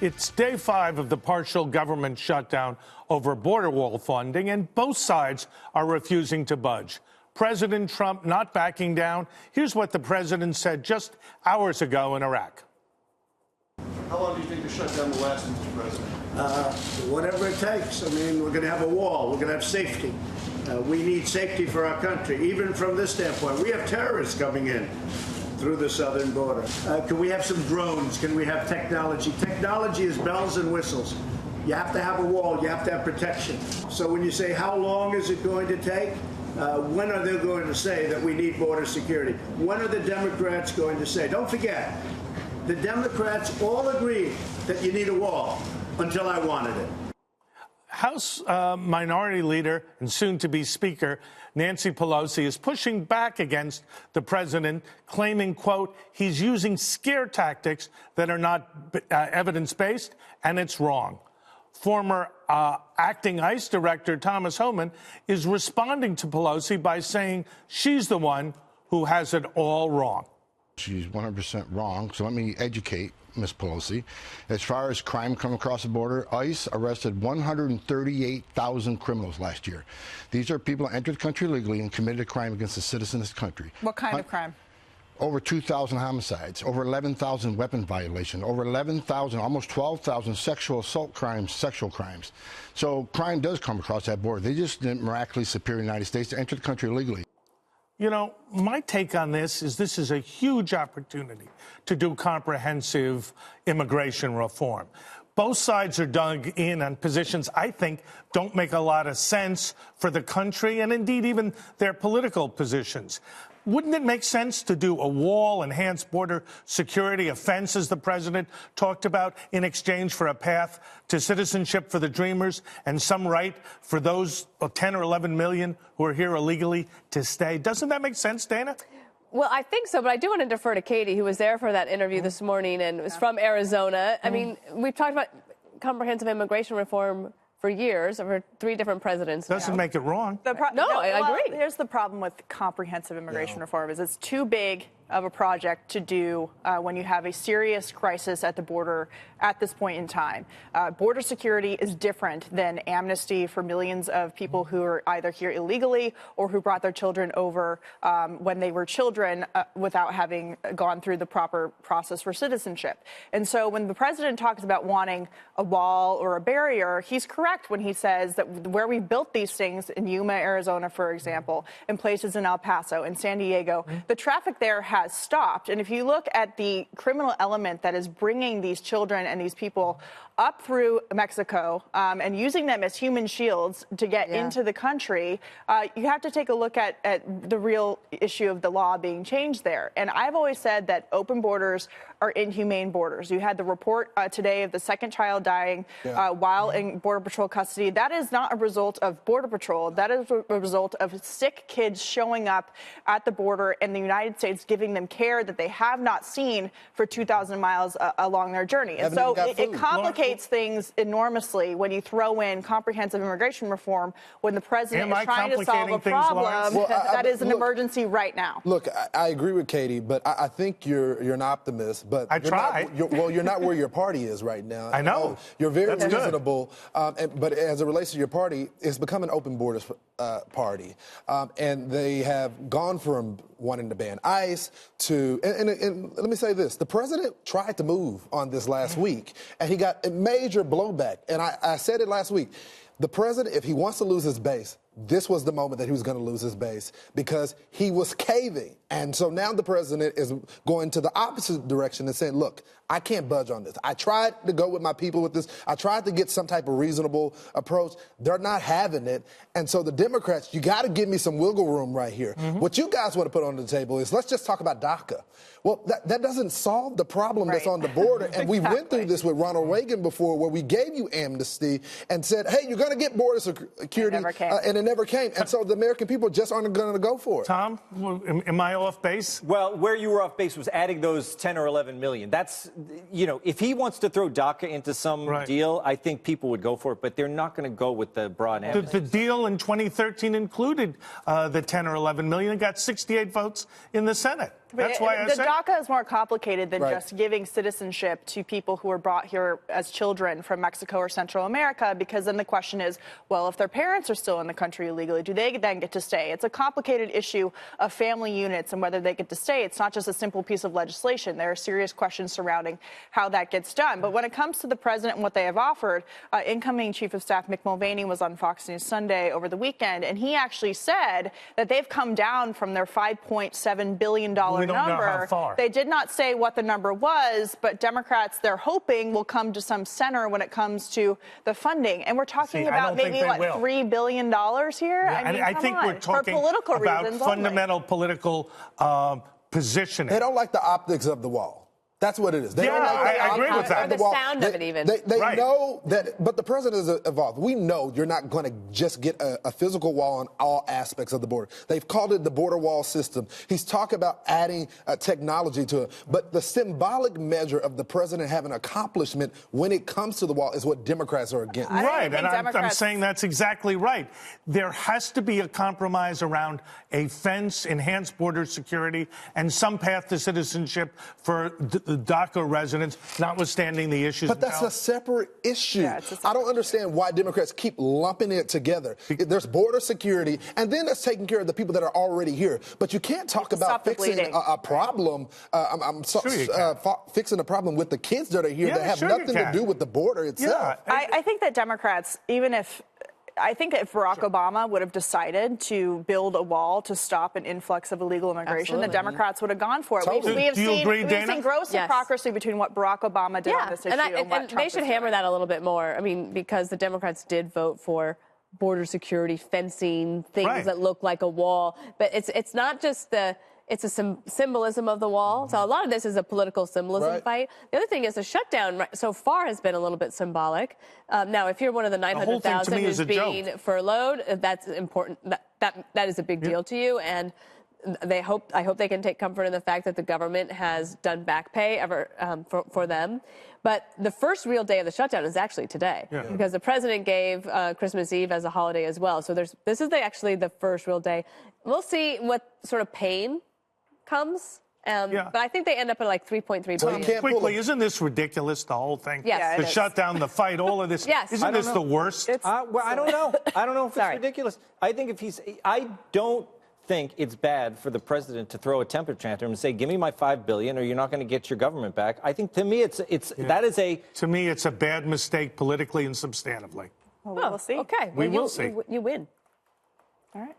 It's day 5 of the partial government shutdown over border wall funding, and both sides are refusing to budge. President Trump not backing down. Here's what the president said just hours ago in Iraq. How long do you think the shutdown will last, Mr. President? Whatever it takes. I mean, we're going to have a wall. We're going to have safety. We need safety for our country, even from this standpoint. We have terrorists coming in through the southern border. Can we have some drones? Can we have technology? Technology is bells and whistles. You have to have a wall. You have to have protection. So when you say how long is it going to take, when are they going to say that we need border security? When are the Democrats going to say? Don't forget, the Democrats all agreed that you need a wall until I wanted it. House Minority Leader and soon-to-be Speaker Nancy Pelosi is pushing back against the president, claiming, quote, he's using scare tactics that are not evidence-based, and it's wrong. Former acting ICE Director Thomas Homan is responding to Pelosi by saying she's the one who has it all wrong. She's 100% wrong, so let me educate Ms. Pelosi. As far as crime coming across the border, ICE arrested 138,000 criminals last year. These are people who entered the country illegally and committed a crime against a citizen of this country. What kind of crime? Over 2,000 homicides, over 11,000 weapons violations, over 11,000, almost 12,000 sexual assault crimes, sexual crimes. So crime does come across that border. They just didn't miraculously appear in the United States to enter the country illegally. You know, my take on this is a huge opportunity to do comprehensive immigration reform. Both sides are dug in on positions I think don't make a lot of sense for the country and indeed even their political positions. Wouldn't it make sense to do a wall, enhanced border security, a fence, as the president talked about, in exchange for a path to citizenship for the Dreamers and some right for those 10 or 11 million who are here illegally to stay? Doesn't that make sense, Dana? Well, I think so, but I do want to defer to Katie, who was there for that interview this morning and was from Arizona. I mean, we've talked about comprehensive immigration reform for years, over 3 different presidents. Doesn't make it wrong. I agree. Here's the problem with comprehensive immigration reform is it's too big of a project to do when you have a serious crisis at the border at this point in time. Border security is different than amnesty for millions of people who are either here illegally or who brought their children over when they were children without having gone through the proper process for citizenship. And so when the president talks about wanting a wall or a barrier, he's correct when he says that where we built these things in Yuma, Arizona, for example, in places in El Paso and San Diego, the traffic there has stopped. And if you look at the criminal element that is bringing these children and these people up through Mexico and using them as human shields to get into the country, you have to take a look at the real issue of the law being changed there. And I've always said that open borders are inhumane borders. You had the report today of the second child dying while in Border Patrol custody. That is not a result of Border Patrol. That is a result of sick kids showing up at the border and the United States giving them care that they have not seen for 2,000 miles along their journey. And so it complicates things enormously when you throw in comprehensive immigration reform when the president is trying to solve a problem that is an emergency right now. Look, I agree with Katie, but I think you're an optimist. But I try. You're not where your party is right now. I know. You're very reasonable. But as it relates to your party, it's become an open borders party. And they have gone from wanting to ban ICE to, and let me say this, the president tried to move on this last week, and he got a major blowback. And I said it last week. The president, if he wants to lose his base, this was the moment that he was going to lose his base because he was caving. And so now the president is going to the opposite direction and saying, look, I can't budge on this. I tried to go with my people with this. I tried to get some type of reasonable approach. They're not having it. And so the Democrats, you got to give me some wiggle room right here. What you guys want to put on the table is let's just talk about DACA. Well, that doesn't solve the problem that's on the border. And we went through this with Ronald Reagan before where we gave you amnesty and said, hey, you're going to get border security. And it never came. And so the American people just aren't going to go for it. Tom, am I off base? Well, where you were off base was adding those 10 or 11 million. That's, you know, if he wants to throw DACA into some deal, I think people would go for it, but they're not going to go with the broad amnesty. The deal in 2013 included the 10 or 11 million and got 68 votes in the Senate. That's why I the said DACA is more complicated than Right. just giving citizenship to people who were brought here as children from Mexico or Central America, because then the question is, well, if their parents are still in the country illegally, do they then get to stay? It's a complicated issue of family units and whether they get to stay. It's not just a simple piece of legislation. There are serious questions surrounding how that gets done. But when it comes to the president and what they have offered, incoming Chief of Staff Mick Mulvaney was on Fox News Sunday over the weekend, and he actually said that they've come down from their $5.7 billion we don't know number. how far. They did not say what the number was, but Democrats, they're hoping, will come to some center when it comes to the funding. And we're talking See, I about don't think maybe, they what, will. $3 billion here? Yeah, I mean, I come think on. we're talking For political about reasons fundamental political positioning. They don't like the optics of the wall. That's what it is. They Yeah, don't like the I agree with optics that. of Or the wall. sound of it even. They Right. know that, but the president is evolved. We know you're not going to just get a physical wall on all aspects of the border. They've called it the border wall system. He's talked about adding technology to it. But the symbolic measure of the president having accomplishment when it comes to the wall is what Democrats are against. I don't Right, think and I'm Democrats- saying that's exactly right. There has to be a compromise around a fence, enhanced border security, and some path to citizenship for the DACA residents, notwithstanding the issues. But that's now. a separate issue. Yeah, it's a separate I don't understand why Democrats keep lumping it together. There's border security, and then that's taking care of the people that are already here. But you can't talk about stop the fixing bleeding. a problem. Sure you can. Fixing a problem with the kids that are here Yeah, that have sure you nothing to can. do with the border itself. Yeah. I think that Democrats, I think that if Barack Obama would have decided to build a wall to stop an influx of illegal immigration, Absolutely. the Democrats would have gone for it. Totally. We have Do you agree, Dana? seen gross Yes. hypocrisy between what Barack Obama did on this issue and what and Trump they should is hammer doing. that a little bit more. I mean, because the Democrats did vote for border security, fencing, things Right. that look like a wall. But it's not just it's a symbolism of the wall. So a lot of this is a political symbolism Right. fight. The other thing is the shutdown so far has been a little bit symbolic. Now, if you're one of the whole thing to 900,000 me who's is a being joke. furloughed, that's important. That is a big deal to you, and I hope they can take comfort in the fact that the government has done back pay for them. But the first real day of the shutdown is actually today, because the president gave Christmas Eve as a holiday as well. So this is actually the first real day. We'll see what sort of pain comes. But I think they end up at like 3.3 So you billion. can't pull Quickly, it. isn't this ridiculous, the whole thing? Yes. Yeah, The it is. shutdown, the fight, all of this. Yes. Isn't this the worst? Well, I don't know. I don't know if it's Sorry. ridiculous. I think I don't think it's bad for the president to throw a temper tantrum and say, "Give me my $5 billion, or you're not going to get your government back." I think to me, that is a. To me, it's a bad mistake politically and substantively. Well, we'll see. Okay. We Well, will see. You win. All right.